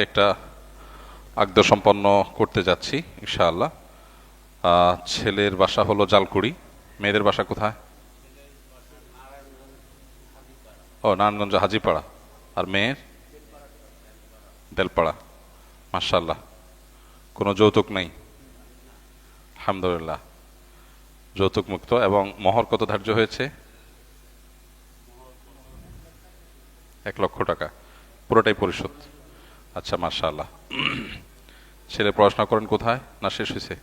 একটা আগ্দ সম্পন্ন করতে যাচ্ছি ইনশাআল্লাহ। ছেলের বাসা হলো জালকুড়ি, মেয়েদের বাসা কোথায়? ও, নারায়ণগঞ্জ হাজিপাড়া। আর মেয়ের দেলপাড়া। মাশাআল্লাহ, কোনো যৌতুক নেই? আলহামদুলিল্লাহ, যৌতুক মুক্ত। এবং মহর কত ধার্য হয়েছে? 1,00,000 টাকা, পুরোটাই পরিশোধ। আচ্ছা, মাশাআল্লাহ। ছেলে পড়াশোনা করেন কোথায়, না শেষ হয়েছে?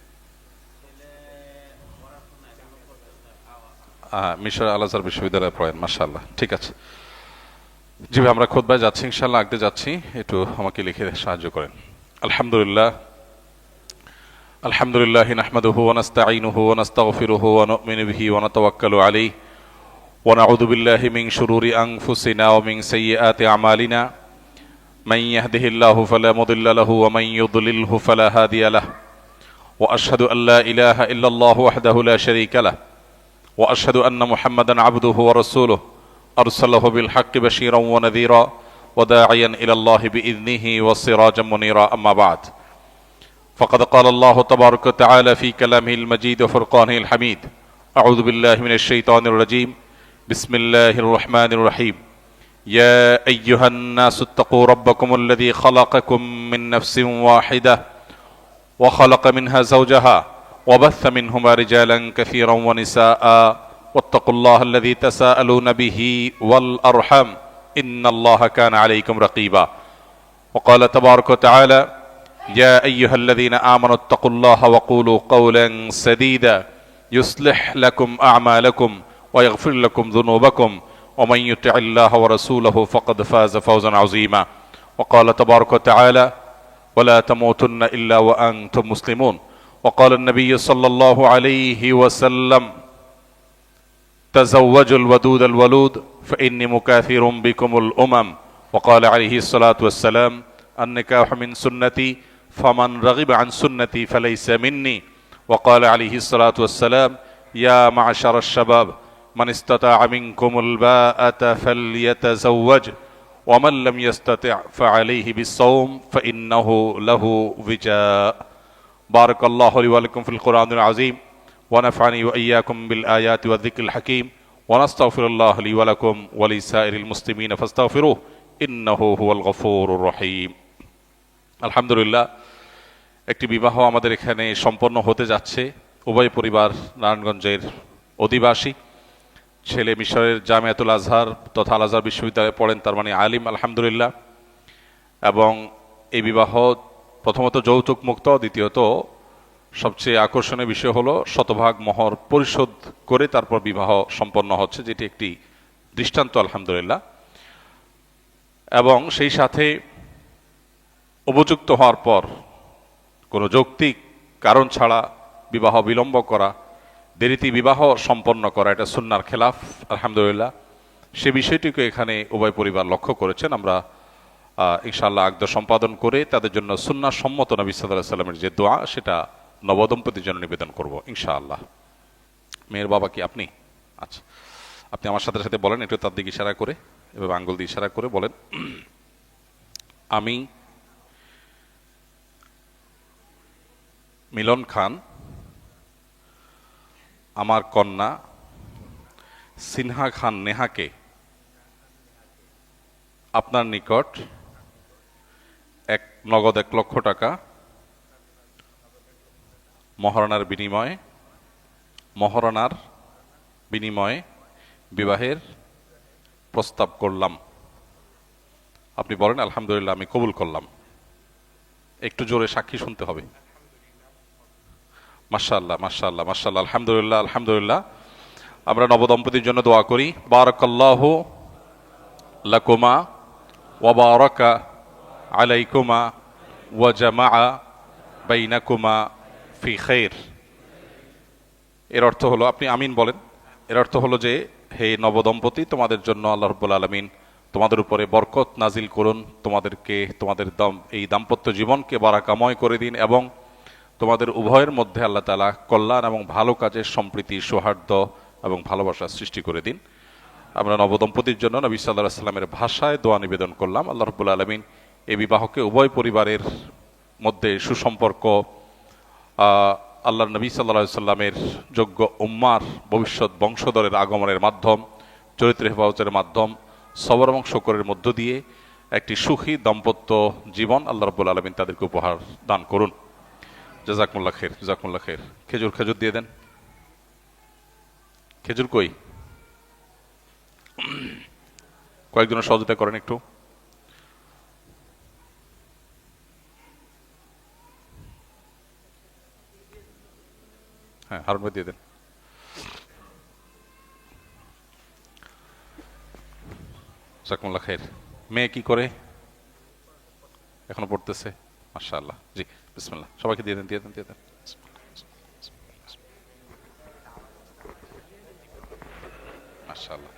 মিশর আল আজহার বিশ্ববিদ্যালয়ে পড়েন, মাশাআল্লাহ। ঠিক আছে জি ভাই, আমরা খুতবায় যাচ্ছি ইনশাআল্লাহ, আগে যাচ্ছি, একটু আমাকে লিখে সাহায্য করেন। আলহামদুলিল্লাহ, আলহামদুলিল্লাহ নাহমাদুহু ওয়া নাস্তাঈনুহু ওয়া নাস্তাগফিরুহু ওয়া নু'মিনু বিহি ওয়া নাতাওয়াক্কালু আলাইহি ওয়া নাউযু বিল্লাহি মিন শুরুরি আনফুসিনা ওয়া মিন সাইয়্যাতি আমালিনা মান ইয়াহদিহিল্লাহু ফালা মুদিল্লা লাহু ওয়া মান ইউদ্লিলহু ফালা হাদিয়া লাহু ওয়া আশহাদু আল লা ইলাহা ইল্লাল্লাহু ওয়াহদাহু লা শারীকা লাহু ওয়া আশহাদু আন্না মুহাম্মাদান আবদুহু ওয়া রাসূলুহু আরসালাহু বিল হাক্কি বাশীরান ওয়া নাযীরা ওয়া দাঈয়ান ইলাল্লাহি বিইذনিহি ওয়া সিরাজাম মুনীরা। আম্মা বা'দ, فقد قال الله تبارك وتعالى في كلامه المجيد وفرقانه الحميد: أعوذ بالله من الشيطان الرجيم، بسم الله الرحمن الرحيم. يا أيها الناس اتقوا ربكم الذي خلقكم من نفس واحدة وخلق منها زوجها وبث منهما رجالا كثيرا ونساء واتقوا الله الذي تساءلون به والأرحام إن الله كان عليكم رقيبا. وقال تبارك وتعالى: يا أيها الذين آمنوا اتقوا الله وقولوا قولا سديدا يصلح لكم أعمالكم ويغفر لكم ذنوبكم ومن يطع الله ورسوله فقد فاز فوزا عظيما. وقال تبارك وتعالى: ولا تموتن إلا وأنتم مسلمون. وقال النبي صلى الله عليه وسلم: تزوجوا الودود الولود فإني مكاثر بكم الأمم. وقال عليه الصلاة والسلام: النكاح من سنتي فمن رغب عن سنتي فليس مني. وقال عليه الصلاة والسلام: يا معشر الشباب من استطاع منكم الباءة فليتزوج ومن لم يستطع فعليه بالصوم فإنه له وجاء. بارك الله لي ولكم في القرآن العظيم ونفعني وإياكم بالآيات والذكر الحكيم ونستغفر الله لي ولكم ولسائر المسلمين فاستغفروه إنه هو الغفور الرحيم. আলহামদুলিল্লাহ, একটি বিবাহ আমাদের এখানে সম্পন্ন হতে যাচ্ছে। উভয় পরিবার নারায়ণগঞ্জের অধিবাসী। ছেলে মিশরের জামিয়াতুল আজহার তথা আল আজহার বিশ্ববিদ্যালয়ে পড়েন, তার মানে আলিম, আলহামদুলিল্লাহ। এবং এই বিবাহ প্রথমত যৌতুক মুক্ত, দ্বিতীয়ত সবচেয়ে আকর্ষণীয় বিষয় হলো শতভাগ মোহর পরিশোধ করে তারপর বিবাহ সম্পন্ন হচ্ছে, যেটি একটি দৃষ্টান্ত আলহামদুলিল্লাহ। এবং সেই সাথে উপযুক্ত হওয়ার পর কোনো যৌক্তিক কারণ ছাড়া বিবাহ বিলম্ব করা, দেরিতে বিবাহ সম্পন্ন করা, এটা সুন্নাহর খেলাফ আলহামদুলিল্লাহ। সে বিষয়টিকে এখানে উভয় পরিবার লক্ষ্য করেছেন। আমরা ইনশাআল্লাহ আকদ সম্পাদন করে তাদের জন্য সুন্নাহ সম্মত নবী সাল্লাল্লাহু আলাইহি ওয়াসাল্লামের যে দোয়া, সেটা নবদম্পতির জন্য নিবেদন করব ইনশাআল্লাহ। মেয়ের বাবা কি আপনি? আচ্ছা, আপনি আমার সাথে সাথে বলেন, একটু তার দিকে ইশারা করে, এভাবে আঙ্গুল দিয়ে ইশারা করে বলেন: আমি মিলন খান আমার কন্যা সিনহা খান নেহাকে আপনার নিকট নগদ 1,00,000 টাকা মহারণার বিনিময়ে বিবাহের প্রস্তাব করলাম। আপনি বলেন আলহামদুলিল্লাহ, আমি কবুল করলাম। একটু জোরে সাক্ষী শুনতে হবে। মাশাআল্লাহ, মাশাআল্লাহ, মাশাআল্লাহ, আলহামদুলিল্লাহ, আলহামদুলিল্লাহ। আমরা নবদম্পতির জন্য দোয়া করি। বারাকাল্লাহু লাকুমা ওয়া বারাকা আলাইকুমা ওয়া জামাআ বাইনাকুমা ফি খাইর। এর অর্থ হলো, আপনি আমিন বলেন। এর অর্থ হলো যে, হে নবদম্পতি, তোমাদের জন্য আল্লাহ রাব্বুল আলামিন তোমাদের উপরে বরকত নাজিল করুন, তোমাদেরকে তোমাদের এই দাম্পত্য জীবনকে বারাকাময় করে দিন এবং তোমাদের উভয়ের মধ্যে আল্লাহ তাআলা কল্যাণ এবং ভালো কাজের সম্প্রীতি, সৌহার্দ্য এবং ভালোবাসা সৃষ্টি করে দিন। আমরা নবদম্পতির জন্য নবী সাল্লাল্লাহু আলাইহি ওয়াসাল্লামের ভাষায় দোয়া নিবেদন করলাম। আল্লাহ রাব্বুল আলামিন এই বিবাহকে উভয় পরিবারের মধ্যে সুসম্পর্ক, আল্লাহর নবী সাল্লাল্লাহু সাল্লামের যোগ্য উম্মার ভবিষ্যৎ বংশধরের আগমনের মাধ্যম, চরিত্র হেফাজতের মাধ্যম, সবর এবং শকরের মধ্য দিয়ে একটি সুখী দাম্পত্য জীবন আল্লাহ রাব্বুল আলামিন তাদেরকে উপহার দান করুন। জাযাকুমুল্লাহ খের, জাযাকুমুল্লাহ খের। খেজুর দিয়ে দেন। খেজুর কই? কয়েকজনের সহযোগিতা করেন একটু। হ্যাঁ, হারুন ভাই দিয়ে দেন। জাযাকুমুল্লাহ খের। মেয়ে কি করে? এখনো পড়তেছে? মাশাআল্লাহ। জি, বিসমিল্লাহ। সবাইকে দিয়ে দেন, দিয়ে দেন, দিয়ে দেন। মাশাআল্লাহ।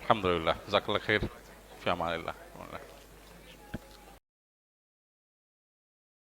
আলহামদুলিল্লাহ। জাযাকাল্লাহ খের। ফি আমানিল্লাহ।